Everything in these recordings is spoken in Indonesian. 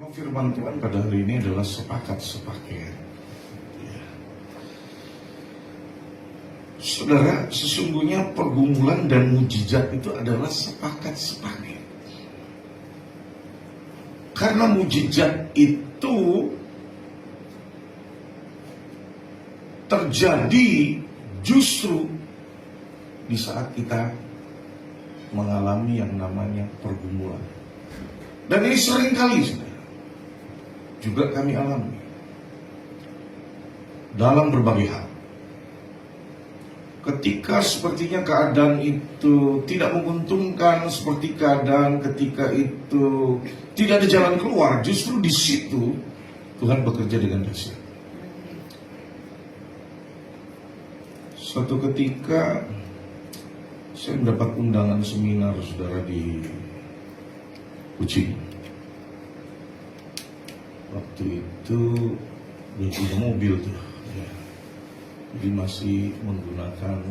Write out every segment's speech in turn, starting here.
Tema firman Tuhan pada hari ini adalah sepakat sepaket. Ya. Saudara, sesungguhnya pergumulan dan mujizat itu adalah sepakat sepaket. Karena mujizat itu terjadi justru di saat kita mengalami yang namanya pergumulan. Dan ini sering kali juga kami alami dalam berbagai hal. Ketika sepertinya keadaan itu tidak menguntungkan, seperti keadaan ketika itu tidak ada jalan keluar, justru di situ Tuhan bekerja dengan dahsyat. Suatu ketika saya mendapat undangan seminar saudara di Kucing. Waktu itu belum punya mobil tuh, ya. Jadi masih menggunakan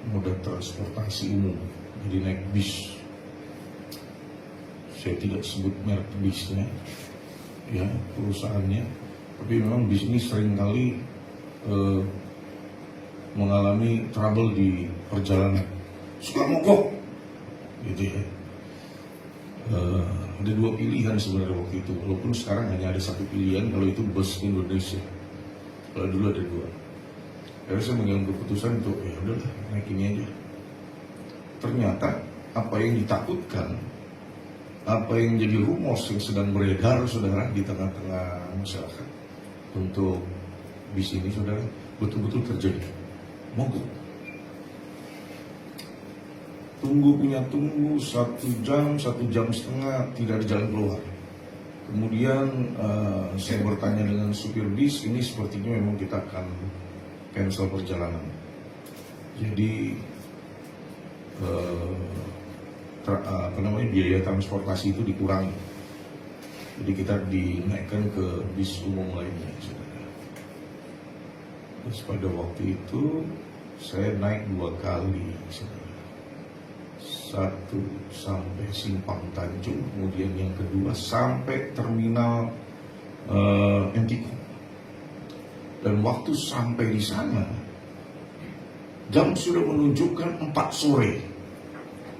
moda transportasi umum, jadi naik bis. Saya tidak sebut merek bisnya, ya perusahaannya, tapi memang bis ini seringkali mengalami trouble di perjalanan, suka mogok, gitu ya. Ada dua pilihan sebenarnya waktu itu, walaupun sekarang hanya ada satu pilihan, kalau itu bus Indonesia. Kalau dulu ada dua. Akhirnya saya mengambil keputusan untuk ya udahlah naik ini aja. Ternyata apa yang ditakutkan, apa yang jadi rumors yang sedang beredar saudara di tengah-tengah masyarakat untuk bis ini saudara betul-betul terjadi. Mogok. Tunggu 1 jam setengah tidak ada jalan keluar. Kemudian saya bertanya dengan supir bis, ini sepertinya memang kita akan cancel perjalanan. Jadi biaya transportasi itu dikurangi. Jadi kita dinaikkan ke bis umum lainnya. Terus pada waktu itu saya naik 2 kali. Satu sampai Simpang Tanjung, kemudian yang kedua sampai terminal MTQ. Dan waktu sampai di sana, jam sudah menunjukkan 4 sore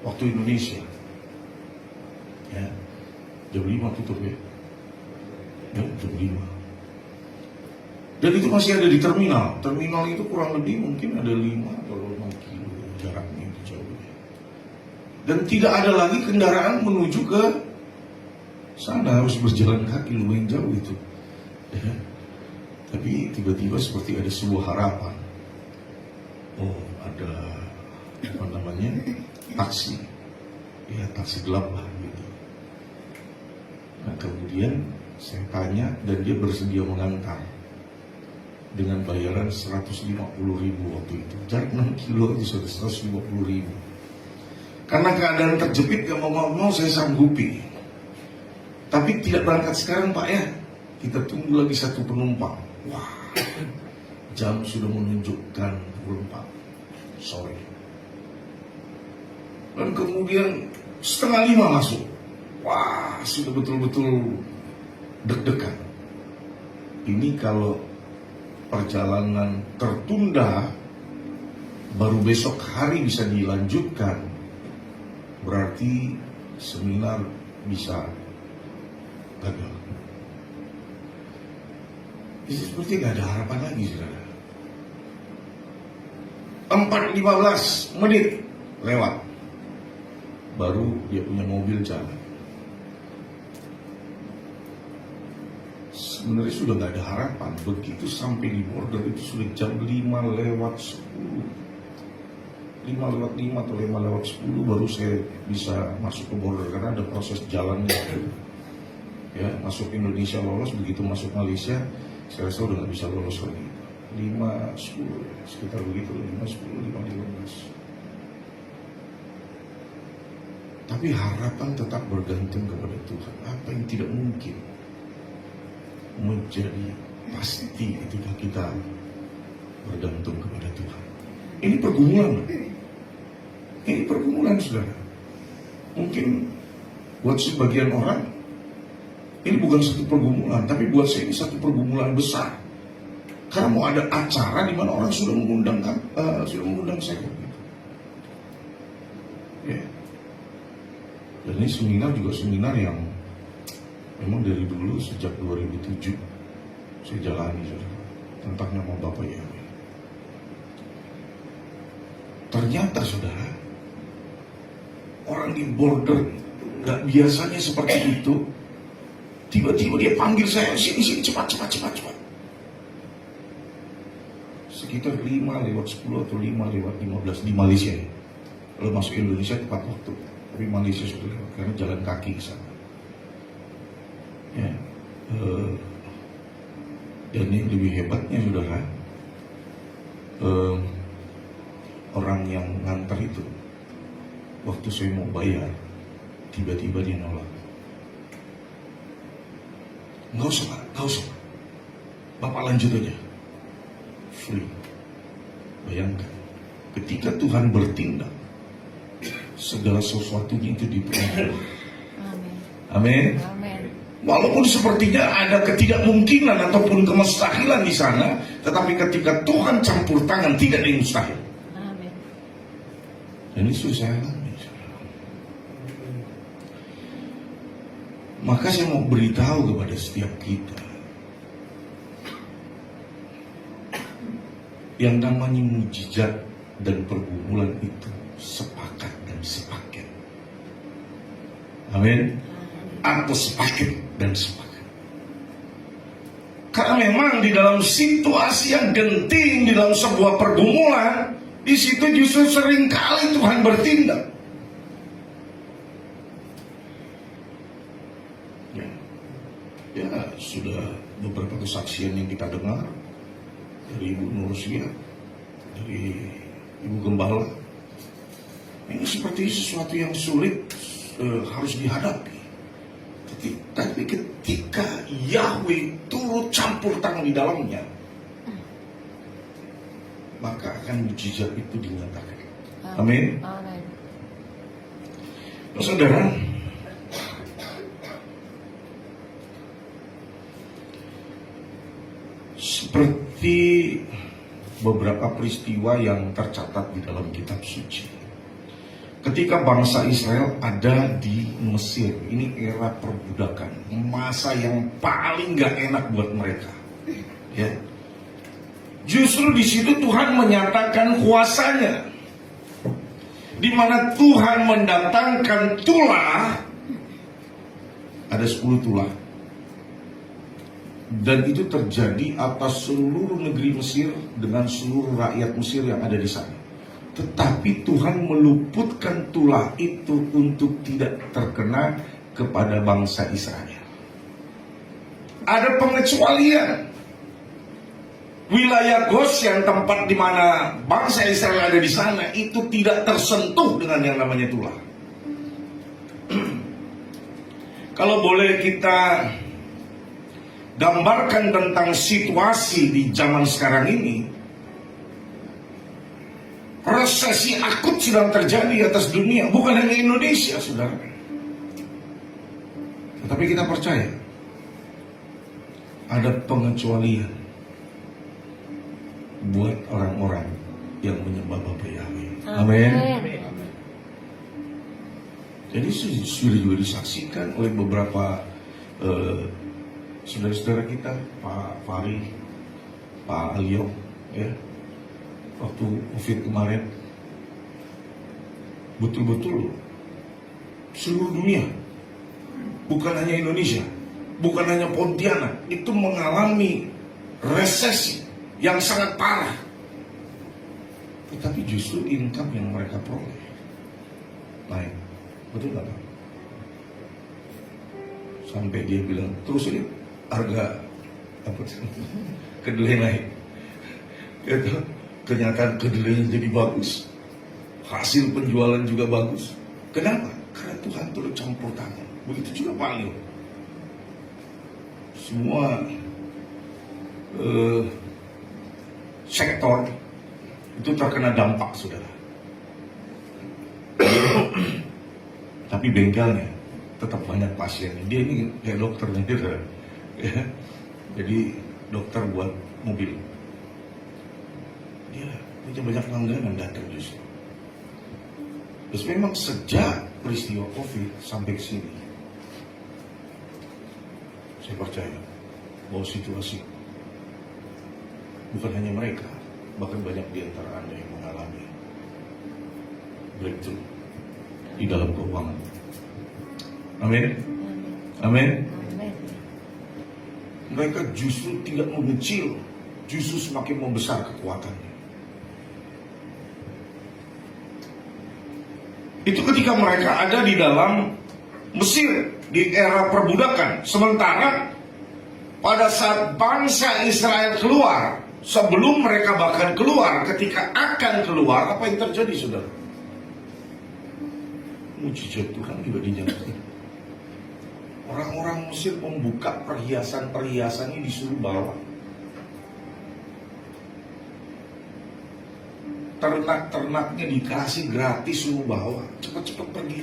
waktu Indonesia. Ya, jam 5 tutup ya. Ya, jam 5. Dan itu masih ada di terminal. Terminal itu kurang lebih mungkin ada 5 atau 6 kilo jaraknya itu jauh. Dan tidak ada lagi kendaraan menuju ke sana, harus berjalan kaki lumayan jauh itu. Ya. Tapi tiba-tiba seperti ada sebuah harapan. Oh, ada taksi, ya taksi gelap lah gitu. Nah kemudian saya tanya dan dia bersedia mengantar dengan bayaran 150.000 waktu itu. Jarak 6 kilo itu sudah 150.000. Karena keadaan terjepit, gak mau saya sanggupi. Tapi tidak berangkat sekarang Pak ya. Kita tunggu lagi 1 penumpang. Wah, jam sudah menunjukkan 4 sore. Dan kemudian 4:30 masuk. Wah, sudah betul-betul deg-degan. Ini kalau perjalanan tertunda, baru besok hari bisa dilanjutkan, berarti seminar bisa gagal. Itu seperti gak ada harapan lagi, saudara. 4:15 menit lewat, baru dia punya mobil jalan. Sebenarnya sudah gak ada harapan. Begitu sampai di border itu sudah jam 5:10. 5:05 atau 5:10 baru saya bisa masuk ke border karena ada proses jalannya. Ya, masuk Indonesia lolos, begitu masuk Malaysia saya rasa udah nggak bisa lolos lagi. 5:10 sekitar begitu, 5:10, 5:15. Tapi harapan tetap bergantung kepada Tuhan. Apa yang tidak mungkin menjadi pasti ketika kita bergantung kepada Tuhan. Ini pergumulan. Ini pergumulan, saudara. Mungkin buat sebagian orang Ini bukan satu pergumulan, tapi buat saya ini satu pergumulan besar. Karena mau ada acara di mana orang sudah mengundang saya. Ya. Dan ini seminar juga seminar yang memang dari dulu sejak 2007 saya jalani, saudara, tentang nama Bapak Yahweh. Ternyata, saudara, orang di border gak biasanya seperti itu. Tiba-tiba dia panggil saya, sini, cepat. Sekitar 5:10 atau 5:15 di Malaysia. Kalau masuk Indonesia tepat waktu, tapi Malaysia sudah lewat karena jalan kaki ke sana. Ya, dan yang lebih hebatnya, saudara, orang yang nganter itu, waktu saya mau bayar, tiba-tiba dia nolak. Nggak usah. Bapak lanjut aja. Free. Bayangkan, ketika Tuhan bertindak, segala sesuatunya itu dipermudah. Amin. Walaupun sepertinya ada ketidakmungkinan ataupun kemustahilan di sana, tetapi ketika Tuhan campur tangan, tidak ada yang mustahil. Amin. Dan itu saya alami. Maka saya mau beritahu kepada setiap kita, yang namanya mujizat dan pergumulan itu sepakat dan sepaket. Amin. Atau sepaket dan sepakat. Karena memang di dalam situasi yang genting, di dalam sebuah pergumulan, di situ justru seringkali Tuhan bertindak. Ya, sudah beberapa kesaksian yang kita dengar dari Ibu Nursia, dari Ibu Gembala. Ini seperti sesuatu yang sulit harus dihadapi. Tapi ketika Yahweh turut campur tangan di dalamnya, maka akan mujizat itu dinyatakan. Amin. Saudara, seperti beberapa peristiwa yang tercatat di dalam kitab suci. Ketika bangsa Israel ada di Mesir, ini era perbudakan, masa yang paling gak enak buat mereka. Ya. Justru di situ Tuhan menyatakan kuasanya, di mana Tuhan mendatangkan tulah, ada 10 tulah. Dan itu terjadi atas seluruh negeri Mesir dengan seluruh rakyat Mesir yang ada di sana. Tetapi Tuhan meluputkan tulah itu untuk tidak terkena kepada bangsa Israel. Ada pengecualian. Wilayah Goshen, tempat di mana bangsa Israel ada di sana, itu tidak tersentuh dengan yang namanya tulah. Kalau boleh kita gambarkan tentang situasi di zaman sekarang ini, resesi akut sedang terjadi atas dunia, bukan hanya Indonesia, saudara. Tetapi kita percaya ada pengecualian buat orang-orang yang menyembah Bapa Yahweh. Amin. Jadi sudah juga disaksikan oleh beberapa saudara-saudara kita, Pak Fari, Pak Alio, ya, waktu COVID kemarin, betul-betul seluruh dunia, bukan hanya Indonesia, bukan hanya Pontianak, itu mengalami resesi yang sangat parah. Tetapi justru income yang mereka peroleh naik, betul nggak Pak? Sampai dia bilang, terus ini harga kedelai naik. Gitu. Kenyataan kedelainya jadi bagus, hasil penjualan juga bagus. Kenapa? Karena Tuhan turut campur tangan. Begitu juga Pak Leo. Semua sektor itu terkena dampak, saudara. Tapi bengkelnya tetap banyak pasiennya. Dia ini kayak dokternya gitu. Ya. Jadi dokter buat mobil. Dia punya banyak langganan datang justru. Terus memang sejak peristiwa COVID sampai ke sini, saya percaya bahwa situasi bukan hanya mereka, bahkan banyak di antara Anda yang mengalami breakthrough di dalam keuangan. Amin. Amin. Mereka justru tidak mengecil, justru semakin membesar kekuatannya. Itu ketika mereka ada di dalam Mesir di era perbudakan. Sementara pada saat bangsa Israel keluar, sebelum mereka bahkan keluar, ketika akan keluar, apa yang terjadi, saudara? Mujizat Tuhan juga dinyatakan. Orang-orang Mesir membuka perhiasan-perhiasannya disuruh bawa. Ternak-ternaknya dikasih gratis suruh bawa. Cepat-cepat pergi.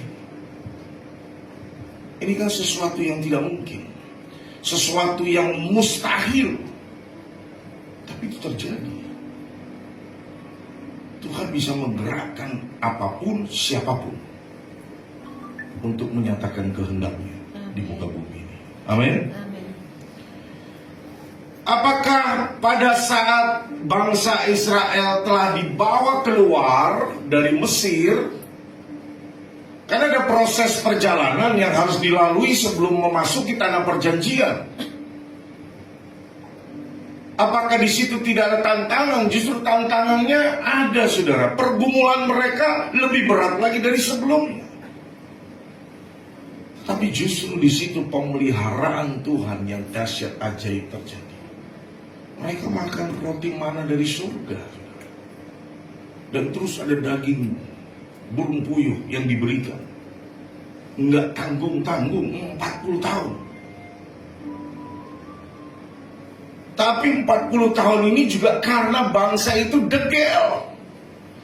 Ini kan sesuatu yang tidak mungkin. Sesuatu yang mustahil. Tapi itu terjadi. Tuhan bisa menggerakkan apapun, siapapun untuk menyatakan kehendaknya di muka bumi ini. Amin. Apakah pada saat bangsa Israel telah dibawa keluar dari Mesir, kan ada proses perjalanan yang harus dilalui sebelum memasuki tanah perjanjian. Apakah di situ tidak ada tantangan? Justru tantangannya ada, saudara. Pergumulan mereka lebih berat lagi dari sebelumnya. Tapi justru di situ pemeliharaan Tuhan yang dahsyat ajaib terjadi. Mereka makan roti mana dari surga. Dan terus ada daging burung puyuh yang diberikan. Enggak tanggung-tanggung 40 tahun. Tapi 40 tahun ini juga karena bangsa itu degel.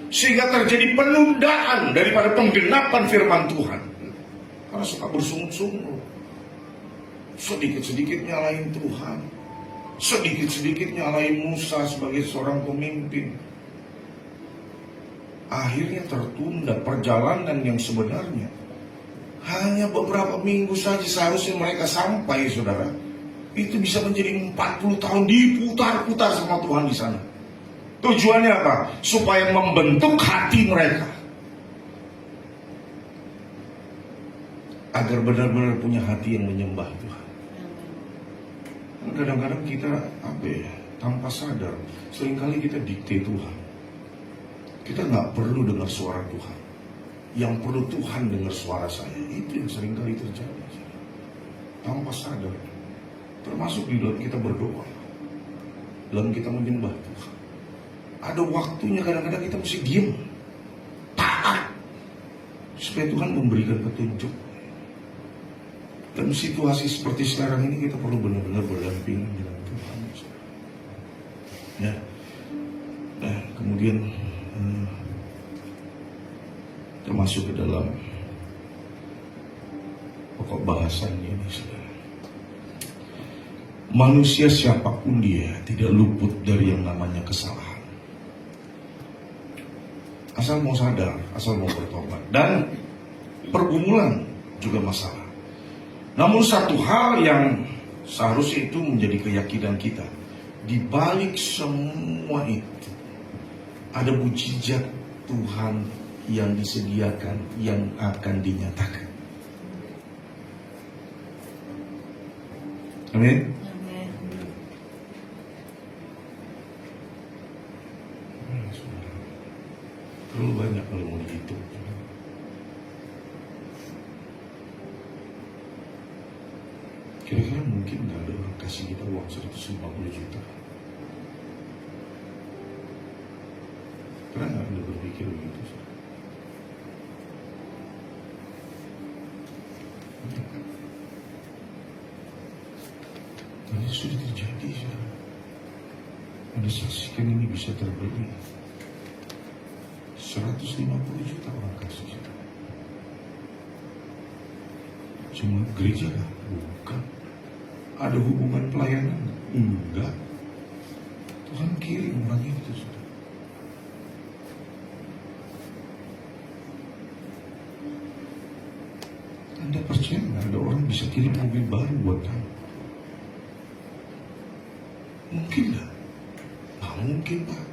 Sehingga terjadi penundaan daripada penggenapan firman Tuhan. Karena suka bersungut-sungut. Sedikit-sedikit nyalain Tuhan. Sedikit-sedikit nyalain Musa sebagai seorang pemimpin. Akhirnya tertunda perjalanan yang sebenarnya hanya beberapa minggu saja seharusnya mereka sampai, saudara. Itu bisa menjadi 40 tahun diputar-putar sama Tuhan di sana. Tujuannya apa? Supaya membentuk hati mereka. Agar benar-benar punya hati yang menyembah Tuhan. Kadang-kadang kita tanpa sadar seringkali kita dikte Tuhan. Kita nggak perlu dengar suara Tuhan. Yang perlu Tuhan dengar suara saya. Itu yang seringkali terjadi. Tanpa sadar. Termasuk di dalam kita berdoa. Dalam kita menyembah Tuhan. Ada waktunya kadang-kadang kita mesti diam. Taat. Supaya Tuhan memberikan petunjuk. Dan situasi seperti sekarang ini kita perlu benar-benar berdampingan dengan Tuhan. Ya. Nah, kemudian kita masuk ke dalam pokok bahasannya ini, saudara. Manusia siapapun dia tidak luput dari yang namanya kesalahan. Asal mau sadar, asal mau bertobat. Dan pergumulan juga masalah. Namun satu hal yang seharusnya itu menjadi keyakinan kita, di balik semua itu ada mujizat Tuhan yang disediakan, yang akan dinyatakan. Amin. Terlalu banyak kalau mau dihitung. Kira-kira mungkin nggak ada orang kasih kita uang 150 juta. Pernah nggak Anda berpikir begitu? Ini sudah terjadi. Anda saksikan ini bisa terbeli. 150 juta orang kasih kita. Cuma gereja kah? Bukan. Ada hubungan pelayanan? Enggak. Tuhan kirim orang itu, saudara. Anda percaya nggak ada orang bisa kirim mobil baru buat kamu? Mungkin nggak? Nggak mungkin, Pak.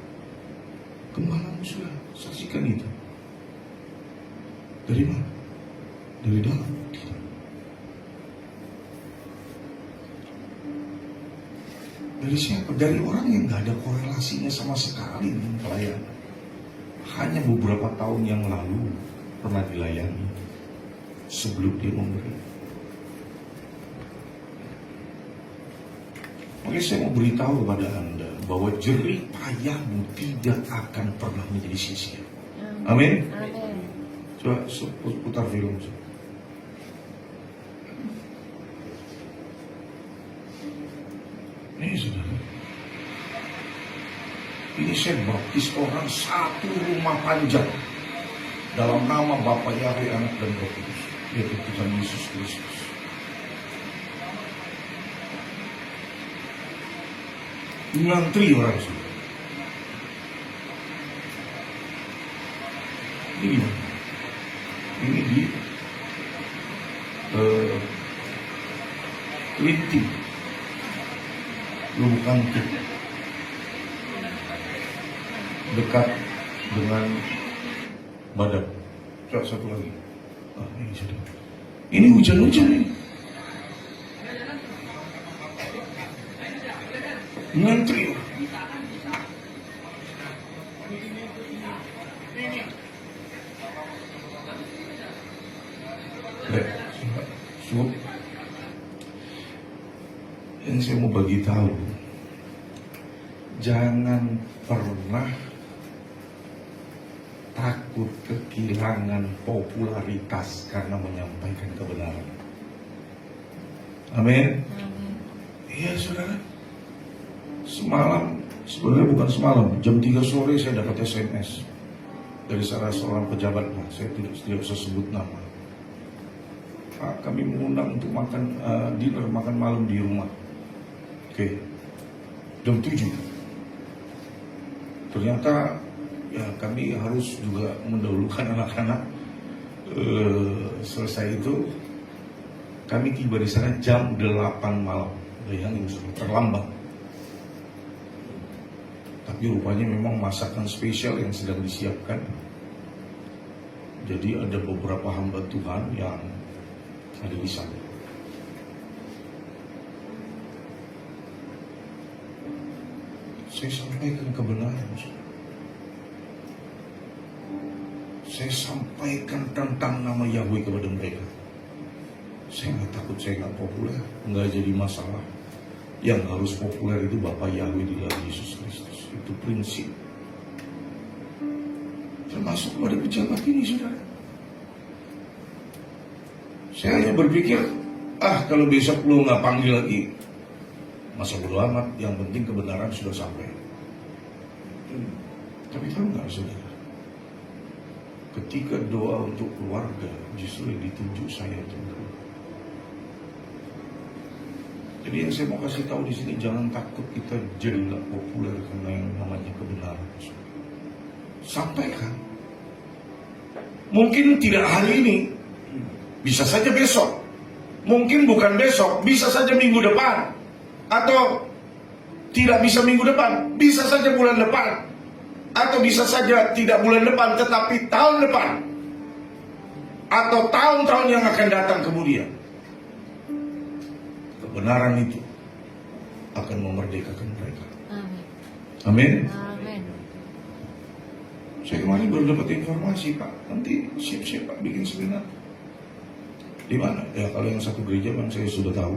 Kemana sudah saksikan itu? Dari mana? Dari dalam. Tidak. Dari siapa? Dari orang yang nggak ada korelasinya sama sekali dengan pelayanan. Hanya beberapa tahun yang lalu pernah dilayani sebelum dia memberi. Oke, saya mau beritahu kepada Anda bahwa jerih payahmu tidak akan pernah menjadi sia-sia. Amin. Amin. Coba putar film. Ini saudara. Ini saya baptis orang satu rumah panjang dalam nama Bapa Yahweh, Anak dan Roh Kudus, yaitu Tuhan Yesus Kristus. Ngantri orang sudah. Ini gimana? Ini di Kelinting, Lubuk Angkit, dekat dengan Badak. Coba satu lagi. Ini sudah. Ini hujan-hujan ini. Ngantri. Yang saya mau bagi tahu, jangan pernah takut kehilangan popularitas karena menyampaikan kebenaran. Amin. Iya, saudara. Semalam, sebenarnya bukan semalam, jam 3 sore saya dapat SMS dari salah seorang pejabat, saya tidak usah sebut nama. Pak, kami mengundang untuk makan dinner, makan malam di rumah. Oke, jam 7. Ternyata ya kami harus juga mendahulukan anak-anak. Selesai itu, kami tiba di sana jam 8 malam. Bayangin, terlambat. Tapi rupanya memang masakan spesial yang sedang disiapkan. Jadi ada beberapa hamba Tuhan yang ada di sana. Saya sampaikan kebenaran. Saya sampaikan tentang nama Yahweh kepada mereka. Saya nggak takut, saya nggak populer, nggak jadi masalah. Yang harus populer itu Bapa Yahweh di dalam Yesus Kristus. Itu prinsip. Termasuk pada pejabat ini, saudara. Saya hanya berpikir, kalau besok lu nggak panggil lagi, masa bodo amat. Yang penting kebenaran sudah sampai. Tapi tahu nggak, saudara? Ketika doa untuk keluarga, justru yang ditunjuk saya itu. Jadi yang saya mau kasih tahu di sini, jangan takut kita jadi nggak populer karena yang namanya kebenaran. Sampaikan. Mungkin tidak hari ini, bisa saja besok. Mungkin bukan besok, bisa saja minggu depan. Atau tidak bisa minggu depan, bisa saja bulan depan. Atau bisa saja tidak bulan depan, tetapi tahun depan. Atau tahun-tahun yang akan datang kemudian. Kebenaran itu akan memerdekakan mereka. Amin. Amin. Saya kemarin baru dapat informasi, Pak. Nanti siap-siap Pak bikin seminar. Di mana? Ya kalau yang satu gereja memang saya sudah tahu.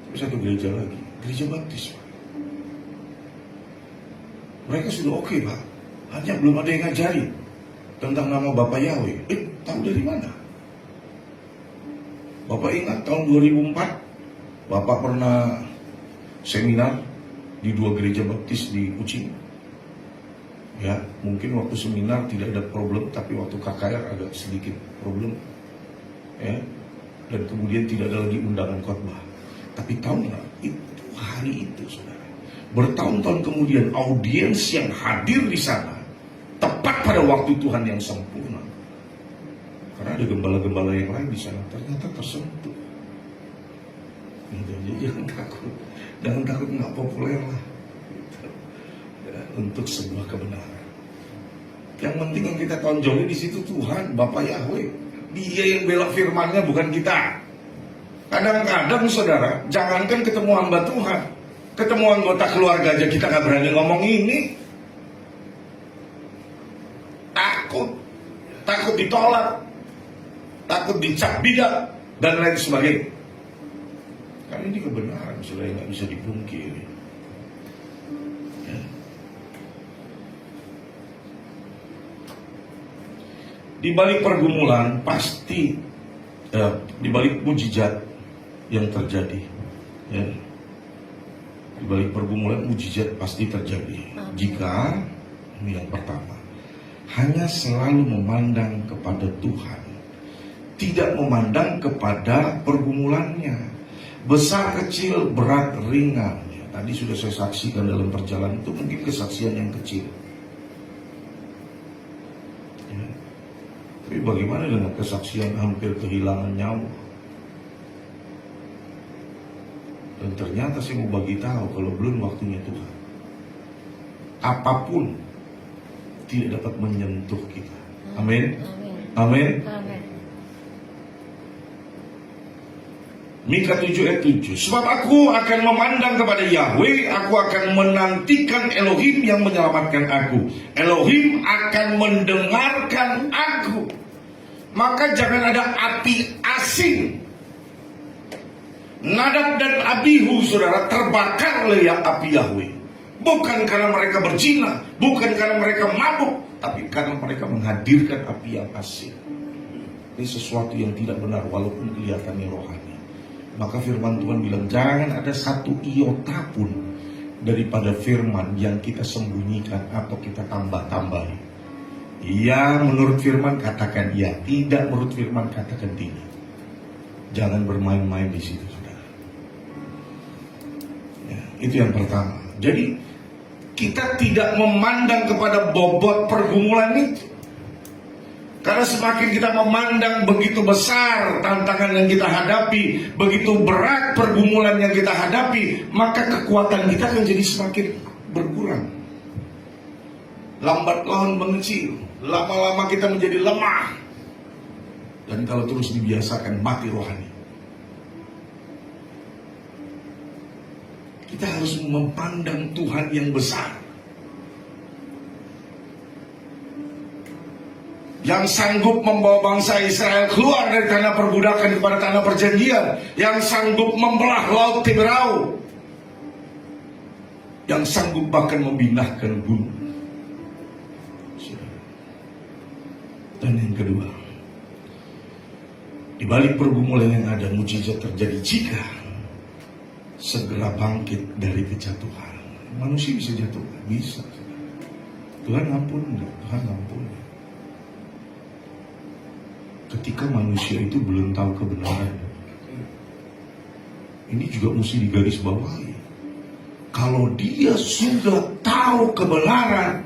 Tapi satu gereja lagi, gereja baptis, Pak. Mereka sudah oke, Pak. Hanya belum ada yang ngajari tentang nama Bapak Yahweh. Tahu dari mana? Bapak ingat tahun 2004, Bapak pernah seminar di 2 gereja baptis di Kucing. Ya, mungkin waktu seminar tidak ada problem, tapi waktu KKR agak sedikit problem. Ya, dan kemudian tidak ada lagi undangan khotbah. Tapi tahu nggak, itu hari itu saudara, bertahun-tahun kemudian audiens yang hadir di sana tepat pada waktu Tuhan yang sempurna. Karena ada gembala-gembala yang lain di sana ternyata tersentuh. Jadi jangan takut nggak populer lah. Untuk sebuah kebenaran. Yang penting yang kita tonjolin di situ Tuhan, Bapak Yahweh. Dia yang bela firman-Nya, bukan kita. Kadang-kadang saudara, jangankan ketemu hamba Tuhan, ketemu anggota keluarga aja kita nggak berani ngomong ini. Takut ditolak, takut dicap bidak dan lain sebagainya. Karena ini kebenaran, saudara, yang nggak bisa dipungkiri. Di balik pergumulan pasti, di balik mujizat yang terjadi, ya, di balik pergumulan mujizat pasti terjadi. Jika ini yang pertama, hanya selalu memandang kepada Tuhan, tidak memandang kepada pergumulannya, besar kecil, berat ringan. Ya, tadi sudah saya saksikan dalam perjalanan itu, mungkin kesaksian yang kecil. Tapi bagaimana dengan kesaksian hampir kehilangan nyawa? Dan ternyata saya mau bagi tahu, kalau belum waktunya Tuhan, apapun tidak dapat menyentuh kita. Amin. Amin. Mika 7 ayat 7. Sebab aku akan memandang kepada Yahweh, aku akan menantikan Elohim yang menyelamatkan aku. Elohim akan mendengarkan aku. Maka jangan ada api asing. Nadab dan Abihu, saudara, terbakar oleh api Yahweh. Bukan karena mereka berzina, bukan karena mereka mabuk, tapi karena mereka menghadirkan api yang asing. Ini sesuatu yang tidak benar walaupun kelihatannya rohani. Maka firman Tuhan bilang, jangan ada satu iota pun daripada firman yang kita sembunyikan atau kita tambah-tambahi. Ya, menurut firman katakan ya, tidak menurut firman katakan tidak. Jangan bermain-main di situ, saudara. Ya, itu yang pertama. Jadi kita tidak memandang kepada bobot pergumulan itu. Karena semakin kita memandang begitu besar tantangan yang kita hadapi, begitu berat pergumulan yang kita hadapi, maka kekuatan kita akan jadi semakin berkurang. Lambat laun mengecil, lama-lama kita menjadi lemah. Dan kalau terus dibiasakan, mati rohani. Kita harus memandang Tuhan yang besar, yang sanggup membawa bangsa Israel keluar dari tanah perbudakan kepada tanah perjanjian, yang sanggup membelah laut Tiberau, yang sanggup bahkan membinasakan gunung. Dan yang kedua, di balik pergumulan yang ada, mujizat terjadi jika segera bangkit dari kejatuhan. Manusia bisa jatuh? Bisa. Tuhan ampun enggak? Tuhan ampun. Ketika manusia itu belum tahu kebenaran, ini juga mesti digarisbawahi. Kalau dia sudah tahu kebenaran,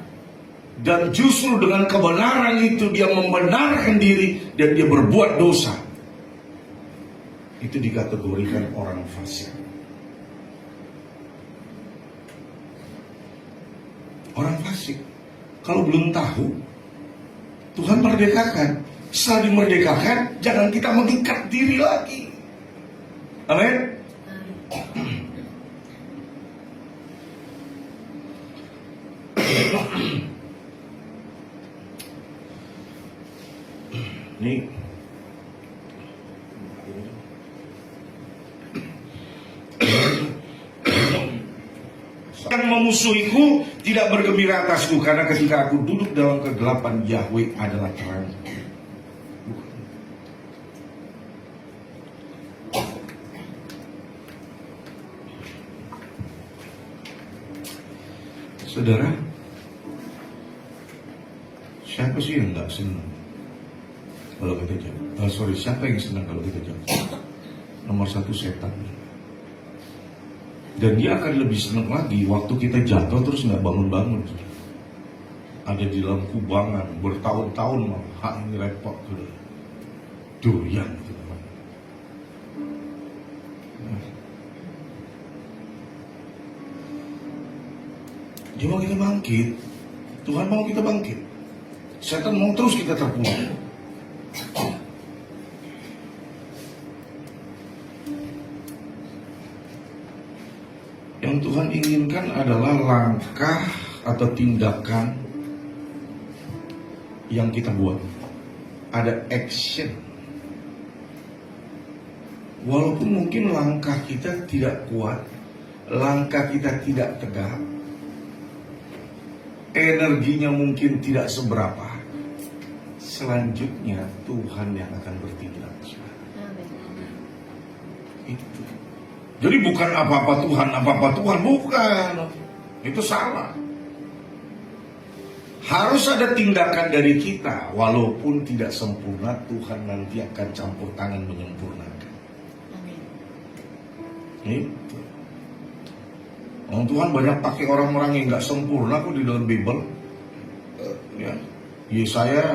dan justru dengan kebenaran itu dia membenarkan diri dan dia berbuat dosa, itu dikategorikan orang fasik. Orang fasik kalau belum tahu, Tuhan merdekakan. Setelah dimerdekakan, jangan kita mengikat diri lagi. Amin. Ini akan memusuhiku tidak bergembira atasku, karena ketika aku duduk dalam kegelapan, Yahweh adalah terang. Saudara, siapa sih yang nggak senang kalau kita jatuh? Siapa yang senang kalau kita jatuh? nomor satu setan. Dan dia akan lebih senang lagi waktu kita jatuh terus nggak bangun-bangun. Ada di dalam kubangan bertahun-tahun, ini repot tuh. Durian itu. Dia mau kita bangkit. Tuhan mau kita bangkit. Setan mau terus kita terpuruk. Yang Tuhan inginkan adalah langkah atau tindakan yang kita buat. Ada action. Walaupun mungkin langkah kita tidak kuat, langkah kita tidak tegak, energinya mungkin tidak seberapa, selanjutnya Tuhan yang akan bertindak. Itu. Jadi bukan apa-apa Tuhan, bukan. Itu salah. Harus ada tindakan dari kita, walaupun tidak sempurna, Tuhan nanti akan campur tangan menyempurnakan. Itu. Tuhan banyak pakai orang-orang yang nggak sempurna kok di dalam Bible. Ya, Yesaya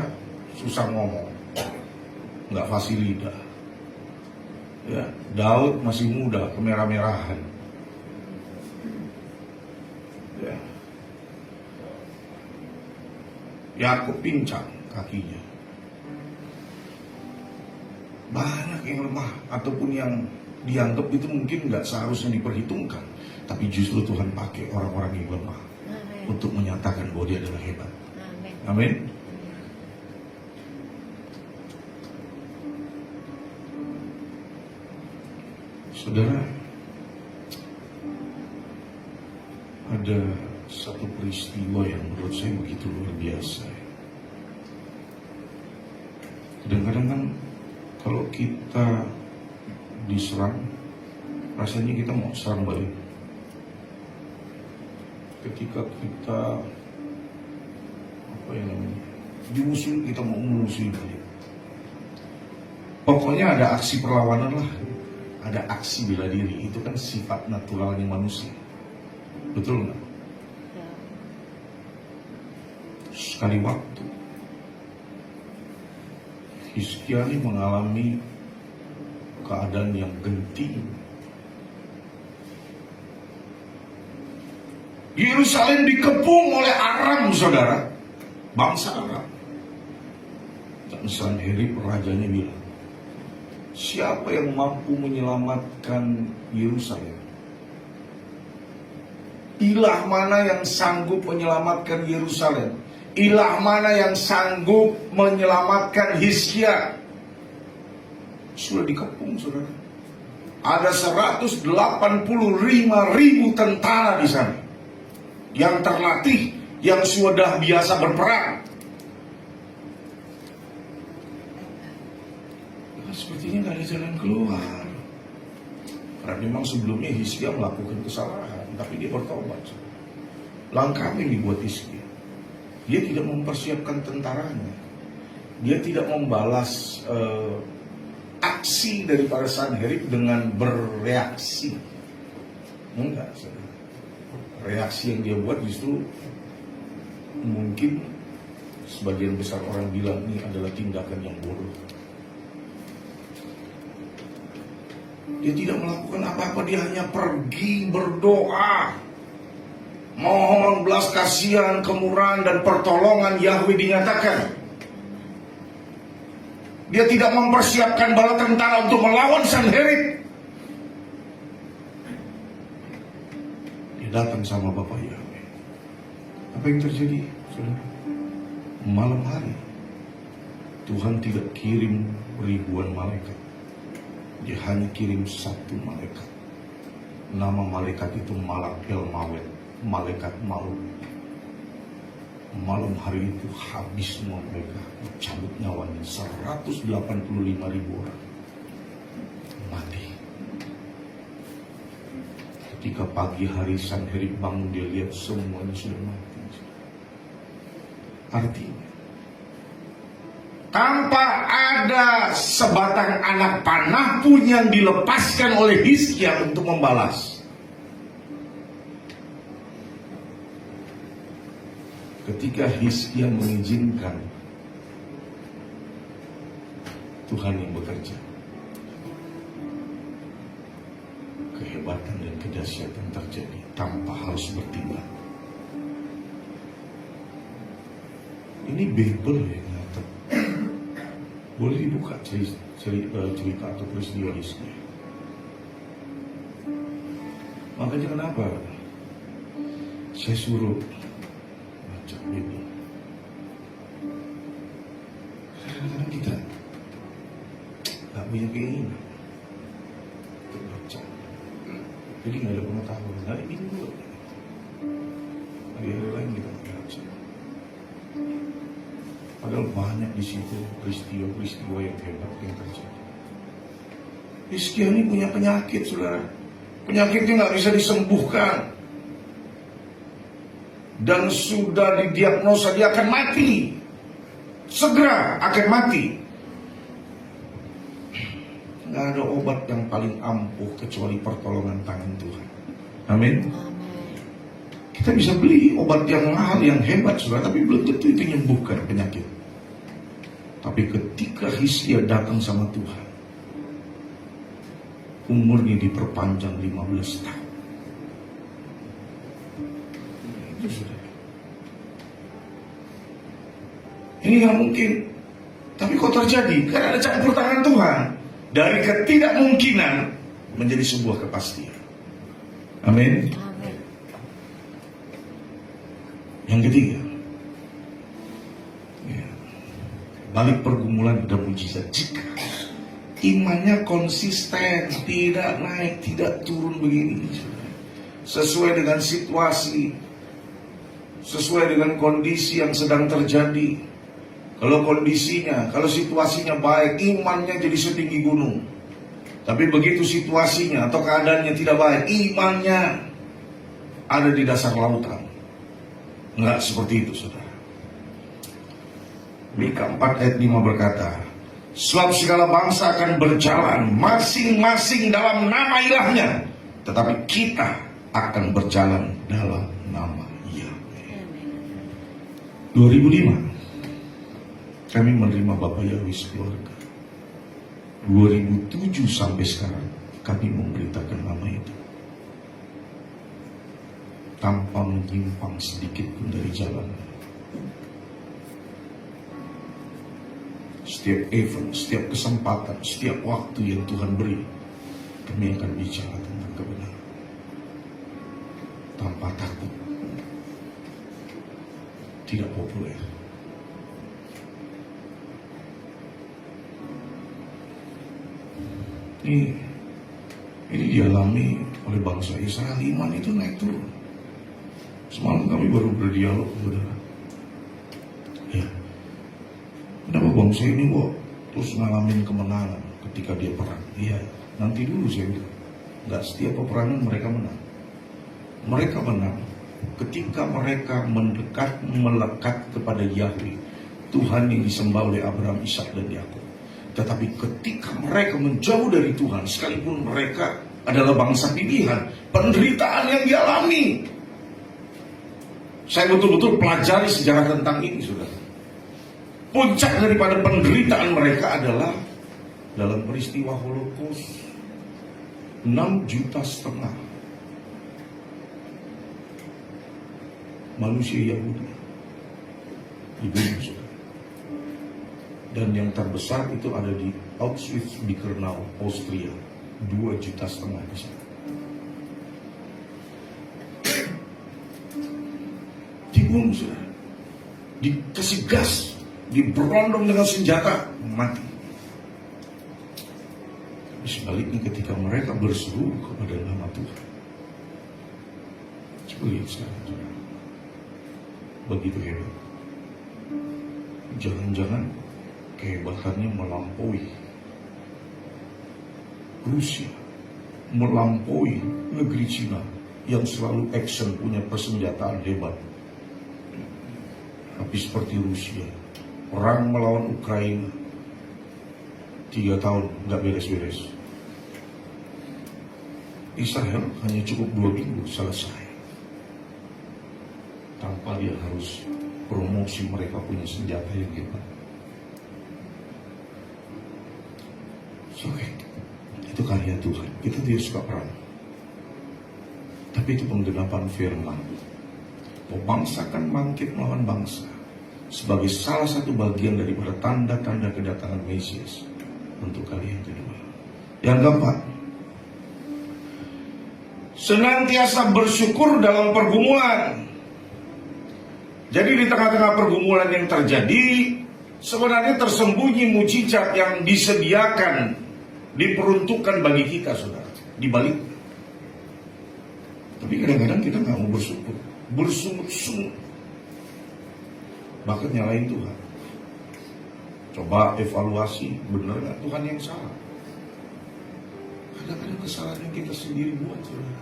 susah ngomong, nggak fasih lidah. Ya, Daud masih muda, kemerah-merahan. Ya. Yakub pincang kakinya. Banyak yang lemah ataupun yang dianggap itu mungkin nggak seharusnya diperhitungkan, tapi justru Tuhan pakai orang-orang yang lemah untuk menyatakan bahwa dia adalah hebat. Amin. Saudara, ada satu peristiwa yang menurut saya begitu luar biasa. Kadang-kadang kan kalau kita diserang, rasanya kita mau serang balik. Ketika kita dimusuhi, kita mau memusuhi balik. Pokoknya ada aksi perlawanan lah, ada aksi bela diri. Itu kan sifat naturalnya manusia. Betul nggak? Sekali waktu Hizkia ini mengalami keadaan yang genting. Yerusalem dikepung oleh Aram, saudara, bangsa Aram. Dan Sanherib rajanya bilang, siapa yang mampu menyelamatkan Yerusalem? Ilah mana yang sanggup menyelamatkan Yerusalem? Ilah mana yang sanggup menyelamatkan Hizkia? Sudah dikepung, saudara. Ada 185.000 tentara di sana yang terlatih, yang sudah biasa berperang. Sepertinya nggak ada jalan keluar. Karena memang sebelumnya Hizkia melakukan kesalahan, tapi dia bertobat. Langkah yang dibuat Hizkia, dia tidak mempersiapkan tentaranya. Dia tidak membalas aksi daripada Sanherib dengan bereaksi. Enggak, saudara. Reaksi yang dia buat justru mungkin sebagian besar orang bilang ini adalah tindakan yang bodoh. Dia tidak melakukan apa-apa, dia hanya pergi berdoa, mohon belas kasihan, kemurahan dan pertolongan Yahweh dinyatakan. Dia tidak mempersiapkan bala tentara untuk melawan Sanherib. Dia datang sama Bapak Yahweh. Apa yang terjadi, saudara? Malam hari Tuhan tidak kirim ribuan malaikat. Dia hanya kirim satu malaikat. Nama malaikat itu Malakel Mawet, malaikat maut. Malam hari itu habis semua mereka, dicabut nyawanya. 185.000 orang mati. Ketika pagi hari Sanherib bangun, dia lihat semuanya sudah mati. Artinya tanpa ada sebatang anak panah pun yang dilepaskan oleh Hizkia untuk membalas. Ketika Hizkia mengizinkan, Tuhan yang bekerja. Kehebatan dan kedahsyatan terjadi tanpa harus bertindak. Ini Bible yang nyata. Boleh dibuka cerita atau peristiwa Hizkia. Makanya kenapa saya suruh baca Bible. Kadang-kadang kita gak punya keinginan untuk baca. Jadi gak ada pengetahuan. Nah ini dulu. Hari-hari lain kita baca. Padahal banyak di situ peristiwa-peristiwa yang hebat yang terjadi. Hizkia ini punya penyakit, saudara. Penyakitnya nggak bisa disembuhkan. Dan sudah didiagnosa dia akan mati. Segera akan mati. Nggak ada obat yang paling ampuh kecuali pertolongan tangan Tuhan. Amin. Kita bisa beli obat yang mahal, yang hebat, saudara, tapi belum tentu itu menyembuhkan penyakit. Tapi ketika Hizkia datang sama Tuhan, umurnya diperpanjang 15 tahun. Itu sudah. Ini nggak mungkin. Tapi kok terjadi? Karena ada campur tangan Tuhan. Dari ketidakmungkinan menjadi sebuah kepastian. Amin. Yang ketiga, balik pergumulan dan mujizat. Jika imannya konsisten, tidak naik, tidak turun begini, sesuai dengan situasi, sesuai dengan kondisi yang sedang terjadi. Kalau situasinya baik, imannya jadi setinggi gunung. Tapi begitu situasinya atau keadaannya tidak baik, imannya ada di dasar lautan. Enggak seperti itu, saudara. Mika 4 ayat 5 berkata, sebab segala bangsa akan berjalan masing-masing dalam nama ilahnya, tetapi kita akan berjalan dalam nama Yahweh. 2005 kami menerima Bapak Yahweh sekeluarga. 2007 sampai sekarang kami memberitakan nama itu tanpa menyimpang sedikit pun dari jalan. Setiap event, setiap kesempatan, setiap waktu yang Tuhan beri, kami akan bicara tentang kebenaran tanpa takut. Tidak populer. Ini dialami oleh bangsa Israel. Iman itu naik turun. Semalam kami baru berdialog, saudara. Ya, kenapa bangsa ini kok terus ngalamin kemenangan ketika dia perang? Iya, nanti dulu saya bilang. Nggak setiap peperangan mereka menang. Mereka menang ketika mereka melekat kepada Yahweh, Tuhan yang disembah oleh Abraham, Ishak dan Yakub. Tetapi ketika mereka menjauh dari Tuhan, sekalipun mereka adalah bangsa pilihan, penderitaan yang dialami. Saya betul-betul pelajari sejarah tentang ini, saudara. Puncak daripada penderitaan mereka adalah dalam peristiwa Holocaust. 6,5 juta manusia Yahudi dibunuh, saudara. Dan yang terbesar itu ada di Auschwitz-Birkenau, Austria. 2,5 juta di sana. Dibunuh, saudara. Dikasih gas, diberondong dengan senjata, mati. Tapi sebaliknya ketika mereka berseru kepada nama Tuhan, coba lihat sekarang, saudara. Begitu hebat. Jangan-jangan kehebatannya melampaui Rusia, melampaui negeri Cina yang selalu action, punya persenjataan hebat. Tapi seperti Rusia, perang melawan Ukraina, 3 tahun nggak beres-beres. Israel hanya cukup 2 minggu selesai, tanpa dia harus promosi mereka punya senjata yang hebat. Oke, itu karya Tuhan. Kita tidak suka perang, tapi itu penggenapan firman. Bangsa kan bangkit melawan bangsa sebagai salah satu bagian daripada tanda-tanda kedatangan Mesias untuk kali yang kedua. Yang keempat, senantiasa bersyukur dalam pergumulan. Jadi di tengah-tengah pergumulan yang terjadi, sebenarnya tersembunyi mujizat yang disediakan, diperuntukkan bagi kita, saudara, di balik. Tapi kadang-kadang kita nggak mau bersyukur, bersungut-sungut, bahkan nyalain Tuhan. Coba evaluasi, benar nggak Tuhan yang salah? Kadang-kadang kesalahan yang kita sendiri buat, saudara.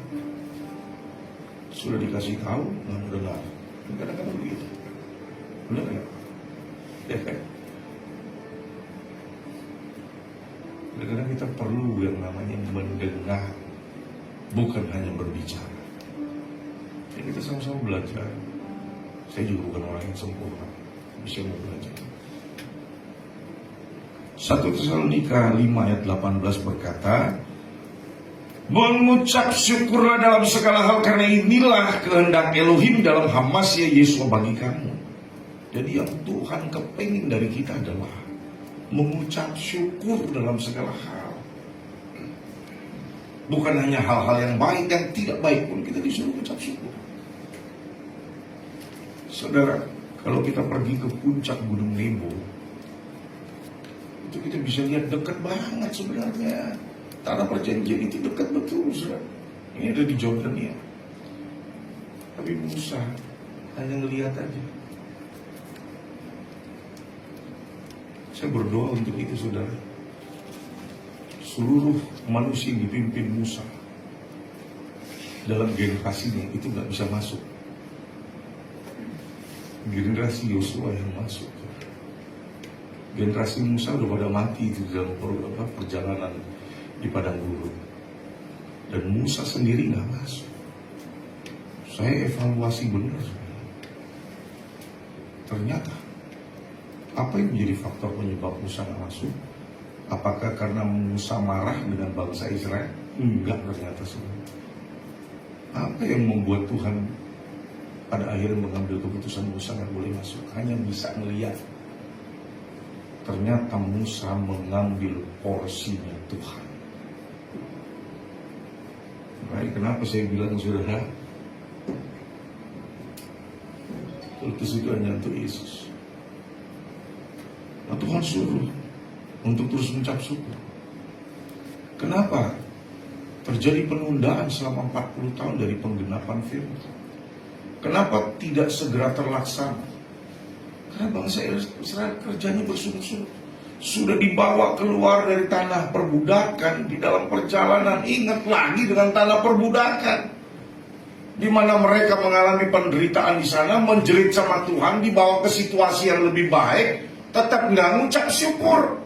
Sudah dikasih tahu, nggak mau dengar. Kadang-kadang begitu, benar nggak? Ya kan? Kadang-kadang kita perlu yang namanya mendengar, bukan hanya berbicara. Ya, kita sama-sama belajar. Saya juga bukan orang yang sempurna, bisa mau belajar. 1 Tesalonika 5 ayat 18 berkata, mengucap syukurlah dalam segala hal, karena inilah kehendak Elohim dalam Hamasya Yesua bagi kamu. Jadi yang Tuhan kepengin dari kita adalah mengucap syukur dalam segala hal. Bukan hanya hal-hal yang baik, yang tidak baik pun kita disuruh mengucap syukur. Saudara, kalau kita pergi ke puncak Gunung Nebo, itu kita bisa lihat dekat banget sebenarnya. Tanah perjanjian itu dekat betul, saudara. Ini ada di Jordania. Tapi Musa hanya ngelihat aja. Saya berdoa untuk itu, saudara. Seluruh manusia yang dipimpin Musa dalam generasinya itu nggak bisa masuk. Generasi Yosua yang masuk. Generasi Musa udah pada mati itu dalam perjalanan di padang gurun, dan Musa sendiri nggak masuk. Saya evaluasi benar, ternyata apa yang menjadi faktor penyebab Musa nggak masuk? Apakah karena Musa marah dengan bangsa Israel? Enggak, ternyata semua. Apa yang membuat Tuhan pada akhirnya mengambil keputusan Musa nggak boleh masuk? Hanya bisa melihat. Ternyata Musa mengambil porsinya Tuhan. Baik, kenapa saya bilang, saudara, utus itu hanya untuk Yesus. Nah, Tuhan suruh untuk terus mengucap syukur. Kenapa terjadi penundaan selama 40 tahun dari penggenapan firman? Kenapa tidak segera terlaksana? Karena bangsa Israel kerjanya bersungut-sungut. Sudah dibawa keluar dari tanah perbudakan, di dalam perjalanan ingat lagi dengan tanah perbudakan, di mana mereka mengalami penderitaan di sana, menjerit sama Tuhan, dibawa ke situasi yang lebih baik, tetap nggak ngucap syukur.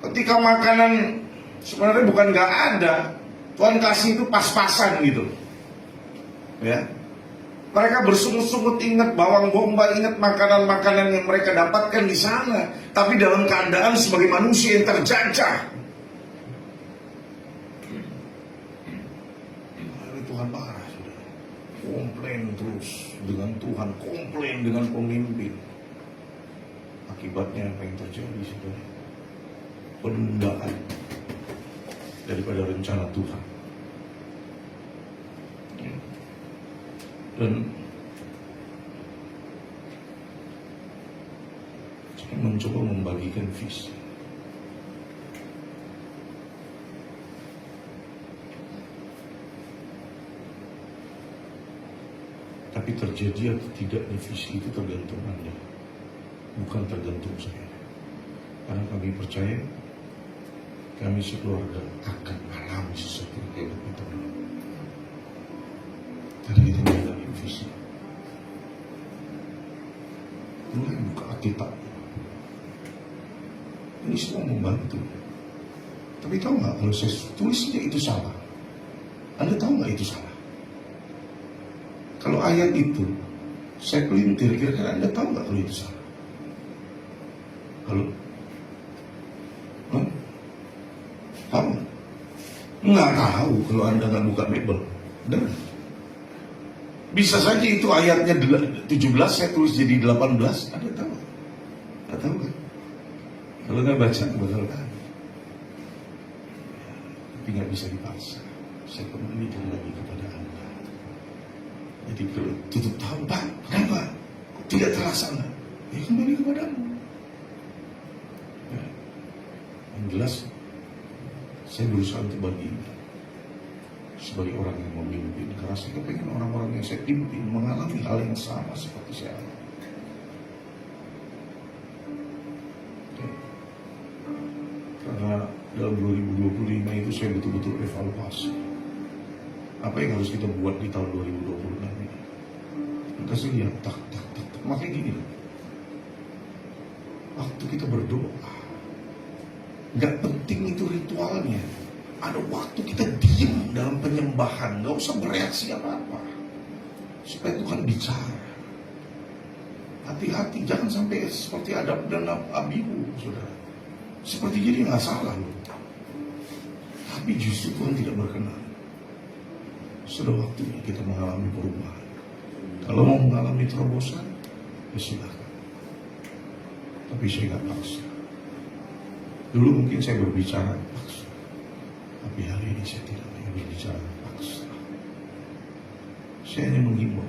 Ketika makanan sebenarnya bukan nggak ada, Tuhan kasih itu pas-pasan gitu, ya. Mereka bersungut-sungut ingat bawang bombay, ingat makanan-makanan yang mereka dapatkan di sana, tapi dalam keadaan sebagai manusia yang terjajah. Tuhan marah, saudara. Komplain terus dengan Tuhan, komplain dengan pemimpin. Akibatnya apa yang terjadi, saudara? Penundaan daripada rencana Tuhan. Dan saya mencoba membagikan visi. Tapi terjadi atau tidaknya visi itu tergantung Anda, bukan tergantung saya. Karena kami percaya, kami sekeluarga akan alami sesuatu yang hebat itu. Karena kita mengalami visi. Mulai buka Alkitab. Ini semua membantu. Tapi tahu nggak, kalau saya tulisnya itu salah, Anda tahu nggak itu salah? Kalau ayat itu saya pelintir, kira-kira Anda tahu nggak kalau itu salah? Halo? Hah? Tahu nggak? Nggak tahu kalau Anda nggak buka Bible. Benar. Bisa saja itu ayatnya 17, saya tulis jadi 18. Anda tahu? Nggak tahu kan? Kalau nggak baca, bakal tahu. Tapi nggak bisa dipaksa. Saya kembali lagi kepada Anda. Jadi kalau tutup tahu, Pak, kenapa? Tidak terlaksana. Ya kembali kepadamu. Ya. Yang jelas, saya berusaha untuk bagi sebagai orang yang memimpin, karena saya pengen orang-orang yang saya pimpin mengalami hal yang sama seperti saya alami. Ya. Karena dalam 2025 itu saya betul-betul evaluasi apa yang harus kita buat di tahun 2026 ini. Kita sih lihat tak. Makanya gini, waktu kita berdoa, nggak penting itu ritualnya. Ada waktu kita diam dalam penyembahan, nggak usah bereaksi apa-apa, supaya Tuhan bicara. Hati-hati, jangan sampai seperti Adam dan Abihu, saudara. Seperti jadi nggak salah loh. Tapi justru Tuhan tidak berkenan. Sudah waktunya kita mengalami perubahan. Kalau mau mengalami terobosan, ya silakan. Tapi saya nggak paksa. Dulu mungkin saya berbicara paksa, tapi hari ini saya tidak lagi berbicara paksa. Saya hanya menghimbau,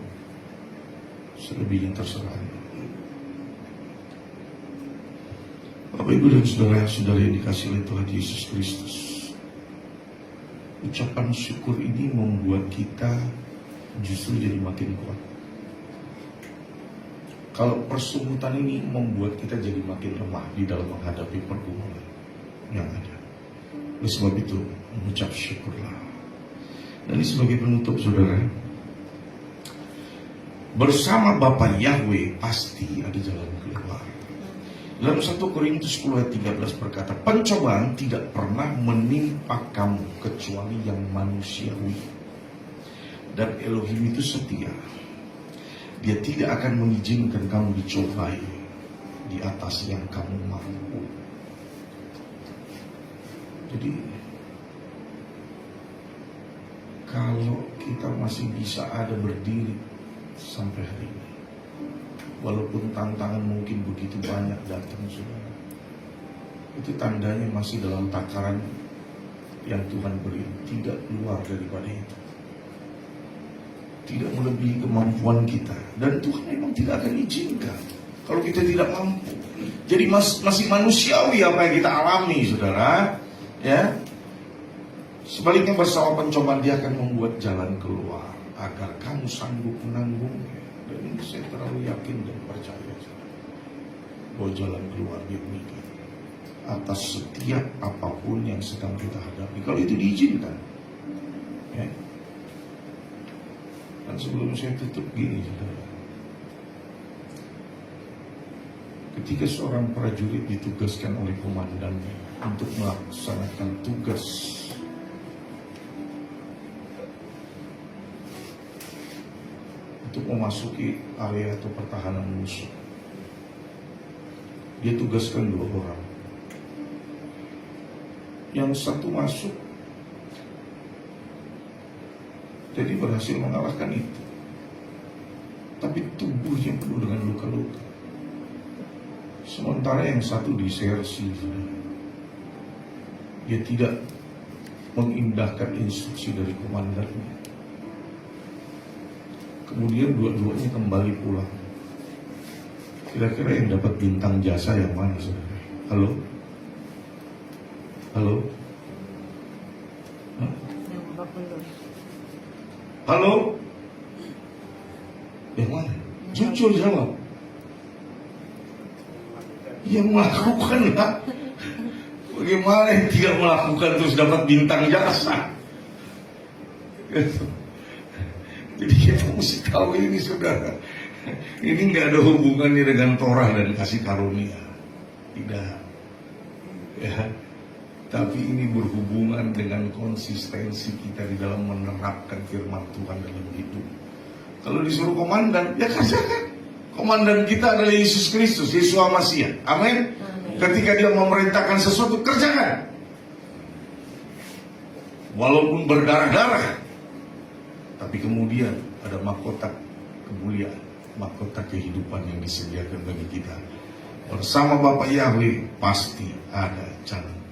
selebihnya terserah Anda. Bapak, Ibu, dan saudara-saudara yang dikasihi oleh Tuhan Yesus Kristus, ucapan syukur ini membuat kita justru jadi makin kuat. Kalau persungutan ini membuat kita jadi makin lemah di dalam menghadapi pergumulan yang ada. Oleh sebab itu, mengucap syukurlah. Dan ini sebagai penutup, saudara, bersama Bapa Yahweh pasti ada jalan keluar. Dalam 1 Korintus 10 ayat 13 berkata, pencobaan tidak pernah menimpa kamu kecuali yang manusiawi. Dan Elohim itu setia. Dia tidak akan mengizinkan kamu dicobai di atas yang kamu mampu. Jadi, kalau kita masih bisa ada berdiri sampai hari ini, walaupun tantangan mungkin begitu banyak datang, saudara, itu tandanya masih dalam takaran yang Tuhan beri, tidak keluar daripada itu, tidak melebihi kemampuan kita, dan Tuhan memang tidak akan izinkan kalau kita tidak mampu. Jadi masih manusiawi apa yang kita alami, saudara, ya. Sebaliknya bersama pencobaan dia akan membuat jalan keluar agar kamu sanggup menanggungnya. Dan ini saya terlalu yakin dan percaya bahwa jalan keluar dia berikan atas setiap apapun yang sedang kita hadapi, kalau itu diizinkan, ya. Dan sebelum saya tutup gini, saudara, ketika seorang prajurit ditugaskan oleh komandannya untuk melaksanakan tugas untuk memasuki area atau pertahanan musuh, dia tugaskan 2 orang. Yang satu masuk, jadi berhasil mengalahkan itu, tapi tubuhnya penuh dengan luka-luka. Sementara yang satu disersi, dia tidak mengindahkan instruksi dari komandannya. Kemudian dua-duanya kembali pulang. Kira-kira yang dapat bintang jasa yang mana, saudara? Halo? Halo? Hah? Halo? Yang mana? Jujur jawab. Yang melakukan lah. Bagaimana yang tidak melakukan terus dapat bintang jasa? Jadi kita mesti tahu ini, saudara. Ini nggak ada hubungannya dengan Torah dan kasih karunia. Tidak. Ya. Tapi ini berhubungan dengan konsistensi kita di dalam menerapkan firman Tuhan dalam hidup. Kalau disuruh komandan, ya kerjakan. Komandan kita adalah Yesus Kristus, Yeshua Mashiach. Amin. Ketika dia memerintahkan sesuatu, kerjakan. Walaupun berdarah-darah, tapi kemudian ada mahkota kemuliaan, mahkota kehidupan yang disediakan bagi kita. Bersama Bapa Yahweh pasti ada jalan